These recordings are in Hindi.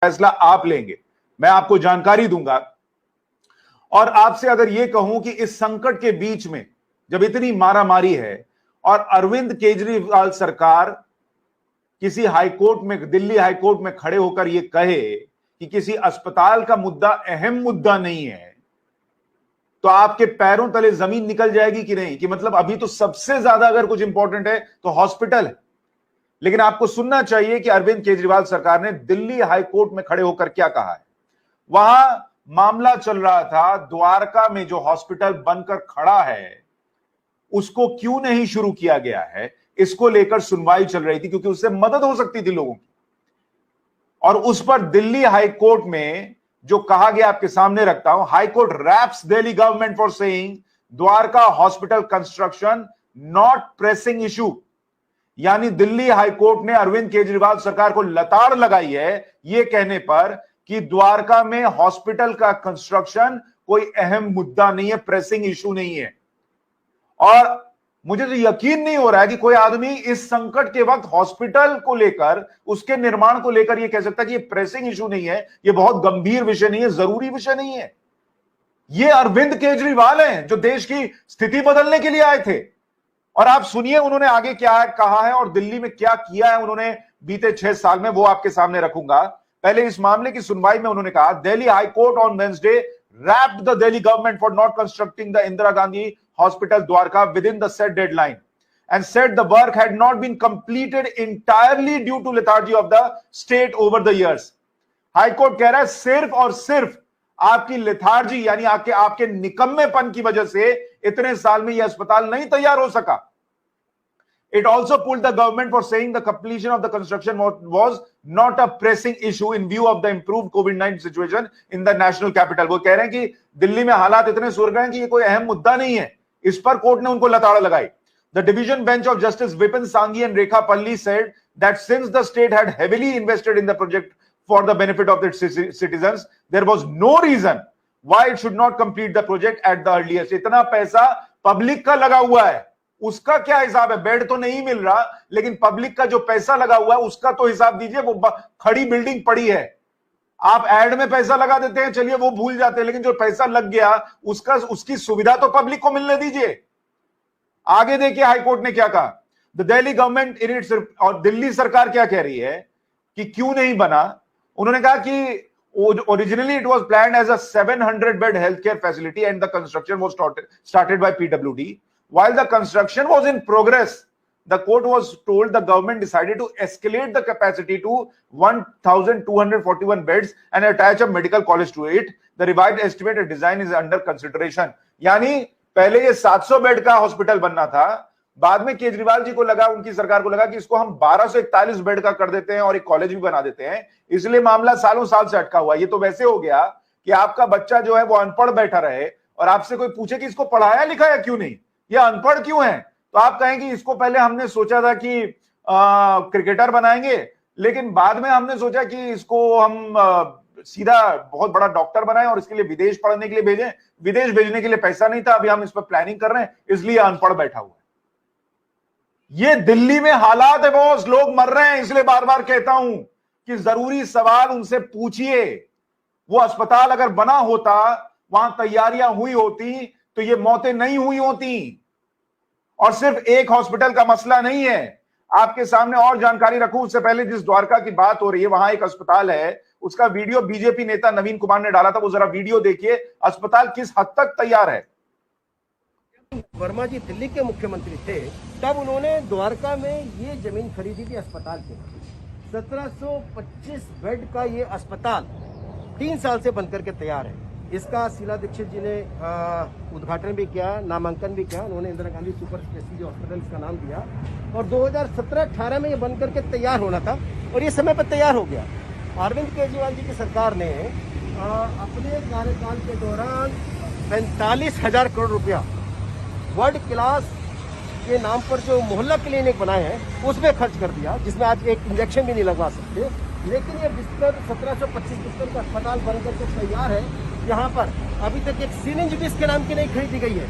फैसला आप लेंगे, मैं आपको जानकारी दूंगा। और आपसे अगर यह कहूं कि इस संकट के बीच में जब इतनी मारामारी है और अरविंद केजरीवाल सरकार किसी हाईकोर्ट में, दिल्ली हाईकोर्ट में खड़े होकर यह कहे कि किसी अस्पताल का मुद्दा अहम मुद्दा नहीं है, तो आपके पैरों तले जमीन निकल जाएगी कि नहीं? कि मतलब अभी तो सबसे ज्यादा अगर कुछ इंपॉर्टेंट है तो हॉस्पिटल है। लेकिन आपको सुनना चाहिए कि अरविंद केजरीवाल सरकार ने दिल्ली हाईकोर्ट में खड़े होकर क्या कहा है। वहां मामला चल रहा था द्वारका में जो हॉस्पिटल बनकर खड़ा है उसको क्यों नहीं शुरू किया गया है, इसको लेकर सुनवाई चल रही थी, क्योंकि उससे मदद हो सकती थी लोगों की। और उस पर दिल्ली हाईकोर्ट में जो कहा गया आपके सामने रखता हूं, high court raps Delhi government for saying Dwarka hospital construction not pressing issue. यानी दिल्ली हाईकोर्ट ने अरविंद केजरीवाल सरकार को लताड़ लगाई है यह कहने पर कि द्वारका में हॉस्पिटल का कंस्ट्रक्शन कोई अहम मुद्दा नहीं है, प्रेसिंग इशू नहीं है। और मुझे तो यकीन नहीं हो रहा है कि कोई आदमी इस संकट के वक्त हॉस्पिटल को लेकर, उसके निर्माण को लेकर यह कह सकता है कि यह प्रेसिंग इशू नहीं है, यह बहुत गंभीर विषय नहीं है, जरूरी विषय नहीं है। यह अरविंद केजरीवाल हैं जो देश की स्थिति बदलने के लिए आए थे। और आप सुनिए उन्होंने आगे क्या कहा है और दिल्ली में क्या किया है उन्होंने बीते 6 साल में, वो आपके सामने रखूंगा। पहले इस मामले की सुनवाई में उन्होंने कहा, Delhi high court on Wednesday wrapped the Delhi government for not constructing the Indira Gandhi Hospital Dwarka within the set deadline and said the work had not been completed entirely due to lethargy of the state over the years. High court कह रहा है सिर्फ और सिर्फ आपकी लेथार्जी यानी आपके निकम्मेपन की वजह से इतने साल में यह अस्पताल नहीं तैयार हो सका। It also pulled the government for saying the completion of the construction was not a pressing issue in view of the improved COVID-19 situation in the national capital. वो कह रहे हैं कि दिल्ली में हालात इतने सुधर गए हैं कि ये कोई अहम मुद्दा नहीं है। इस पर कोर्ट ने उनको लताड़ लगाई। The division bench of Justice Vipin Sanghi and Rekha Palli said that since the state had heavily invested in the project for the benefit of its citizens, there was no reason why it should not complete the project at the earliest. इतना पैसा पब्लिक का लगा हुआ है, उसका क्या हिसाब है? बेड तो नहीं मिल रहा, लेकिन पब्लिक का जो पैसा लगा हुआ है उसका तो हिसाब दीजिए। वो खड़ी बिल्डिंग पड़ी है, आप एड में पैसा लगा देते हैं, चलिए वो भूल जाते हैं, लेकिन जो पैसा लग गया उसकी सुविधा तो पब्लिक को मिलने दीजिए। आगे देखिए हाईकोर्ट ने क्या कहा। The Delhi government in its, और दिल्ली सरकार क्या कह रही है कि क्यों नहीं बना। उन्होंने कहा कि originally it was planned as a 700 bed healthcare facility and the construction was started by PWD. While the construction was in progress, the court was told the government decided to escalate the capacity to 1,241 beds and attach a medical college to it. The revised estimated design is under consideration. यानी पहले ये 700 बेड का हॉस्पिटल बनना था, बाद में केजरीवाल जी को लगा, उनकी सरकार को लगा कि इसको हम 1241 बेड का कर देते हैं और एक कॉलेज भी बना देते हैं, इसलिए मामला सालों साल से अटका हुआ। ये तो वैसे हो गया कि आपका बच्चा जो है वो अनपढ़ बैठा रहे और आपसे कोई पूछे कि इसको पढ़ाया लिखाया क्यों नहीं, ये अनपढ़ क्यों है, तो आप कहेंगे इसको पहले हमने सोचा था कि क्रिकेटर बनाएंगे, लेकिन बाद में हमने सोचा कि इसको हम सीधा बहुत बड़ा डॉक्टर बनाएं और इसके लिए विदेश पढ़ने के लिए भेजें, विदेश भेजने के लिए पैसा नहीं था, अभी हम इस पर प्लानिंग कर रहे हैं, इसलिए अनपढ़ बैठा हुआ है। ये दिल्ली में हालात है बॉस, लोग मर रहे हैं, इसलिए बार बार कहता हूं कि जरूरी सवाल उनसे पूछिए। वो अस्पताल अगर बना होता, वहां तैयारियां हुई होती, तो ये मौतें नहीं हुई होती। और सिर्फ एक हॉस्पिटल का मसला नहीं है, आपके सामने और जानकारी रखूं उससे पहले, जिस द्वारका की बात हो रही है वहां एक अस्पताल है, उसका वीडियो बीजेपी नेता नवीन कुमार ने डाला था, वो जरा वीडियो देखिए, अस्पताल किस हद तक तैयार है। वर्मा जी दिल्ली के मुख्यमंत्री थे, तब उन्होंने द्वारका में ये जमीन खरीदी थी अस्पताल के। 1725 बेड का ये अस्पताल 3 साल से बनकर के तैयार है। इसका शीला दीक्षित जी ने उद्घाटन भी किया, नामांकन भी किया, उन्होंने Indira Gandhi super speciality hospital का नाम दिया और 2017-18 में ये बनकर के तैयार होना था और ये समय पर तैयार हो गया। अरविंद केजरीवाल जी की सरकार ने अपने कार्यकाल के दौरान 45,000 करोड़ रुपया वर्ल्ड क्लास के नाम पर जो मोहल्ला क्लिनिक बनाए हैं उसमें खर्च कर दिया, जिसमें आज एक इंजेक्शन भी नहीं लगवा सकते। लेकिन ये बिस्तर 1725 बिस्तर का अस्पताल बनकर के तैयार है। यहाँ पर अभी तक एक सिरिंज भी इसके नाम की नहीं खरीदी गई है।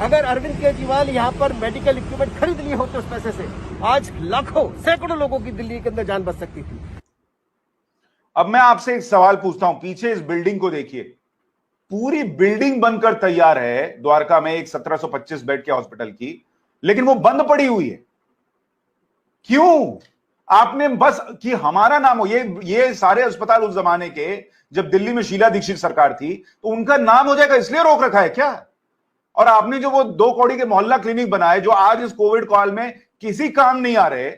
अगर अरविंद केजरीवाल यहाँ पर मेडिकल इक्विपमेंट खरीद लिए होते उस पैसे से, आज लाखों सैकड़ों लोगों की दिल्ली के अंदर जान बच सकती थी। अब मैं आपसे एक सवाल पूछता हूं, पीछे इस बिल्डिंग को देखिए, पूरी बिल्डिंग बनकर तैयार है द्वारका में एक 1725 बेड के हॉस्पिटल की, लेकिन वो बंद पड़ी हुई है। क्यों? आपने बस कि हमारा नाम हो, ये सारे अस्पताल उस जमाने के जब दिल्ली में शीला दीक्षित सरकार थी तो उनका नाम हो जाएगा इसलिए रोक रखा है क्या? और आपने जो वो 2 कौड़ी के मोहल्ला क्लिनिक बनाए जो आज इस कोविड काल में किसी काम नहीं आ रहे,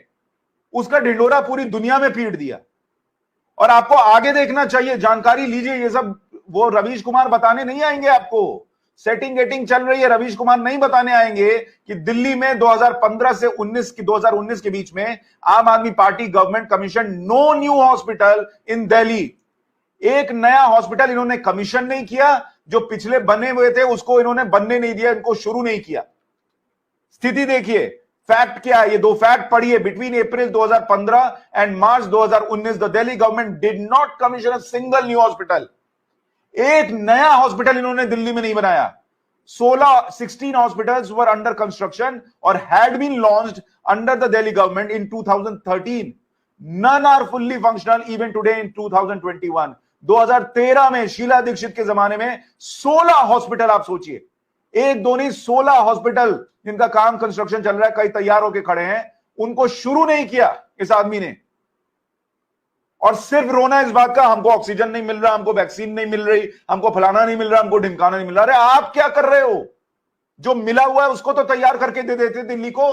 उसका ढिंडोरा पूरी दुनिया में पीट दिया। और आपको आगे देखना चाहिए, जानकारी लीजिए, ये सब वो रवीश कुमार बताने नहीं आएंगे आपको। सेटिंग गेटिंग चल रही है, रवीश कुमार नहीं बताने आएंगे कि दिल्ली में 2015 से 2019 के बीच में Aam Aadmi party government commission no new hospital in Delhi. एक नया हॉस्पिटल इन्होंने कमीशन नहीं किया, जो पिछले बने हुए थे उसको इन्होंने बनने नहीं दिया, इनको शुरू नहीं किया। स्थिति देखिए, फैक्ट क्या है, ये 2 फैक्ट पढ़िए। Between April 2015 and March 2019 the Delhi government did not commission a single new hospital. एक नया हॉस्पिटल इन्होंने दिल्ली में नहीं बनाया। 16 हॉस्पिटल्स वर अंडर कंस्ट्रक्शन और had been launched under the Delhi government in 2013। None are fully functional even today in 2021। 2013 में शीला दीक्षित के जमाने में 16 हॉस्पिटल, आप सोचिए, एक दो नहीं 16 हॉस्पिटल जिनका काम कंस्ट्रक्शन चल रहा है, कई तैयार होकर खड़े हैं, उनको शुरू नहीं किया इस आदमी ने। और सिर्फ रोना इस बात का, हमको ऑक्सीजन नहीं मिल रहा, हमको वैक्सीन नहीं मिल रही, हमको फलाना नहीं मिल रहा, हमको ढिमकाना नहीं मिल रहा। अरे आप क्या कर रहे हो? जो मिला हुआ है उसको तो तैयार करके दे देते दिल्ली को।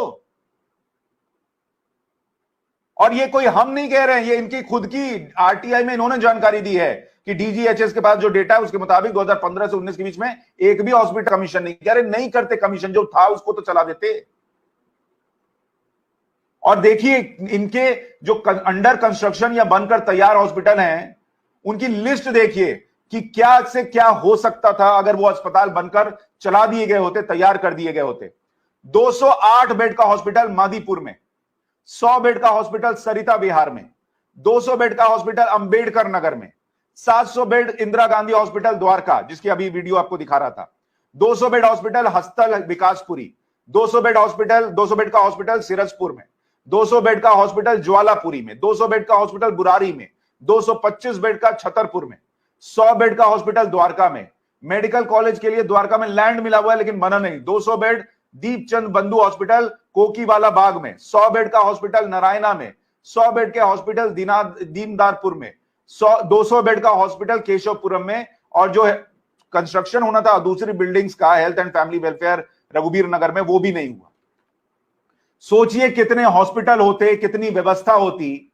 और ये कोई हम नहीं कह रहे हैं, ये इनकी खुद की आरटीआई में इन्होंने जानकारी दी है कि डीजीएचएस के पास जो डेटा है उसके मुताबिक 2015 से 19 के बीच में एक भी हॉस्पिटल कमीशन नहीं किया। अरे नहीं करते कमीशन, जो था उसको तो चला देते। और देखिए इनके जो अंडर कंस्ट्रक्शन या बनकर तैयार हॉस्पिटल हैं, उनकी लिस्ट देखिए कि क्या से क्या हो सकता था अगर वो अस्पताल बनकर चला दिए गए होते, तैयार कर दिए गए होते। 208 बेड का हॉस्पिटल मादीपुर में, 100 बेड का हॉस्पिटल सरिता बिहार में, 200 बेड का हॉस्पिटल अंबेडकर नगर में, 700 बेड इंदिरा गांधी हॉस्पिटल द्वारका, जिसकी अभी वीडियो आपको दिखा रहा था, 200 बेड हॉस्पिटल हस्तल विकासपुरी, 200 बेड का हॉस्पिटल सिरजपुर में, 200 बेड का हॉस्पिटल ज्वालापुरी में, 200 बेड का हॉस्पिटल बुरारी में, 225 बेड का छतरपुर में, 100 बेड का हॉस्पिटल द्वारका में। मेडिकल कॉलेज के लिए द्वारका में लैंड मिला हुआ है लेकिन बना नहीं। 200 बेड दीपचंद बंधु हॉस्पिटल कोकीवाला बाग में, 100 बेड का हॉस्पिटल नारायणा में, 100 बेड के हॉस्पिटल दीनदारपुर में, 200 बेड का हॉस्पिटल केशवपुरम में। और जो है कंस्ट्रक्शन होना था दूसरी बिल्डिंग्स का health and family welfare Raghubir Nagar में, वो भी नहीं हुआ। सोचिए कितने हॉस्पिटल होते, कितनी व्यवस्था होती।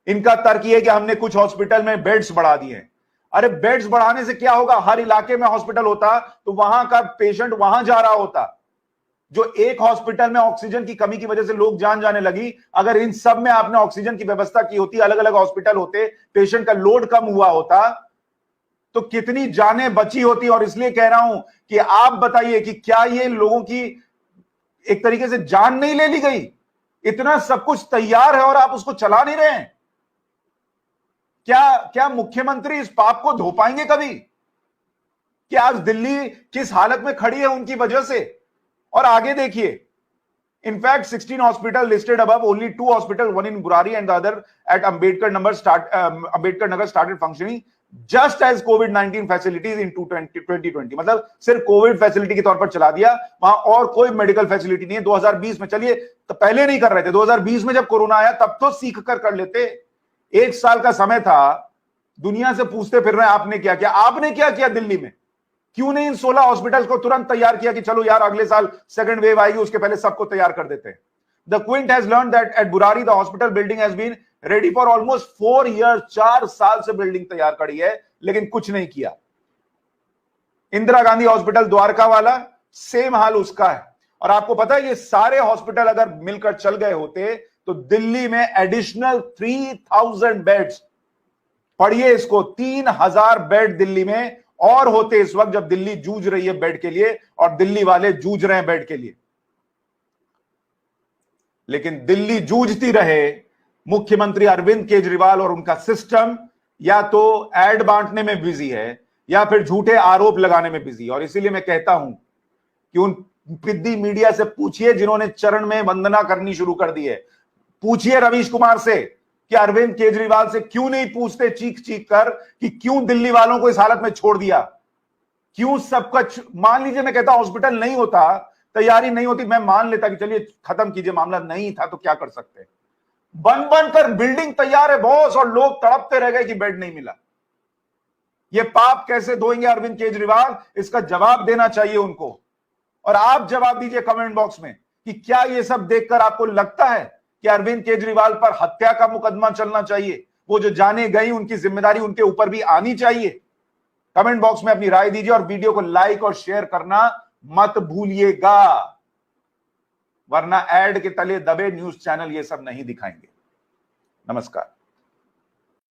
इनका तर्क यह है कि हमने कुछ हॉस्पिटल में बेड्स बढ़ा दिए। अरे बेड्स बढ़ाने से क्या होगा? हर इलाके में हॉस्पिटल होता तो वहां का पेशेंट वहां जा रहा होता। जो एक हॉस्पिटल में ऑक्सीजन की कमी की वजह से लोग जान जाने लगी, अगर इन सब में आपने ऑक्सीजन की व्यवस्था की होती, अलग अलग हॉस्पिटल होते, पेशेंट का लोड कम हुआ होता, तो कितनी जानें बची होती। और इसलिए कह रहा हूं कि आप बताइए कि क्या ये लोगों की एक तरीके से जान नहीं ले ली गई? इतना सब कुछ तैयार है और आप उसको चला नहीं रहे हैं। क्या मुख्यमंत्री इस पाप को धो पाएंगे कभी कि आज दिल्ली किस हालत में खड़ी है उनकी वजह से? और आगे देखिए, in fact 16 hospital listed above, only 2 hospital, one in Burari and the other at Ambedkar Nagar started functioning just as COVID-19 facilities in 2020। मतलब सिर्फ कोविड फैसिलिटी के तौर पर चला दिया, वहां और कोई मेडिकल फैसिलिटी नहीं है। 2020 में, चलिए तो पहले नहीं कर रहे थे, 2020 में जब कोरोना आया तब तो सीख कर लेते। 1 साल का समय था, दुनिया से पूछते फिर रहे हैं आपने क्या किया। आपने क्या किया दिल्ली में? क्यों नहीं इन 16 हॉस्पिटल्स को तुरंत तैयार किया कि चलो यार अगले साल सेकंड वेव आएगी, उसके पहले सबको तैयार कर देते हैं। The Quint has learned that at Burari the hospital building has been ready for almost 4 years, 4 साल से बिल्डिंग तैयार करी है लेकिन कुछ नहीं किया। इंदिरा गांधी हॉस्पिटल द्वारका वाला सेम हाल उसका है। और आपको पता है ये सारे हॉस्पिटल अगर मिलकर चल गए होते तो दिल्ली में एडिशनल 3000 बेड्स, पढ़िए इसको, 3000 बेड दिल्ली में और होते इस वक्त जब दिल्ली जूझ रही है बेड के लिए और दिल्ली वाले जूझ रहे हैं बेड के लिए। लेकिन दिल्ली जूझती रहे, मुख्यमंत्री अरविंद केजरीवाल और उनका सिस्टम या तो एड बांटने में बिजी है या फिर झूठे आरोप लगाने में बिजी। और इसीलिए मैं कहता हूं कि उन पिद्दी मीडिया से पूछिए जिन्होंने चरण में वंदना करनी शुरू कर दी है। पूछिए रवीश कुमार से कि अरविंद केजरीवाल से क्यों नहीं पूछते चीख चीख कर कि क्यों दिल्ली वालों को इस हालत में छोड़ दिया, क्यों सब कुछ। मान लीजिए मैं कहता हॉस्पिटल नहीं होता, तैयारी नहीं होती, मैं मान लेता कि चलिए खत्म कीजिए, मामला नहीं था तो क्या कर सकते। बन बनकर बिल्डिंग तैयार है बॉस, और लोग तड़पते रह गए कि बेड नहीं मिला। ये पाप कैसे धोएंगे अरविंद केजरीवाल, इसका जवाब देना चाहिए उनको। और आप जवाब दीजिए कमेंट बॉक्स में कि क्या ये सब देखकर आपको लगता है कि अरविंद केजरीवाल पर हत्या का मुकदमा चलना चाहिए, वो जो जाने गई उनकी जिम्मेदारी उनके ऊपर भी आनी चाहिए। कमेंट बॉक्स में अपनी राय दीजिए और वीडियो को लाइक और शेयर करना मत भूलिएगा, वरना एड के तले दबे न्यूज चैनल ये सब नहीं दिखाएंगे। नमस्कार।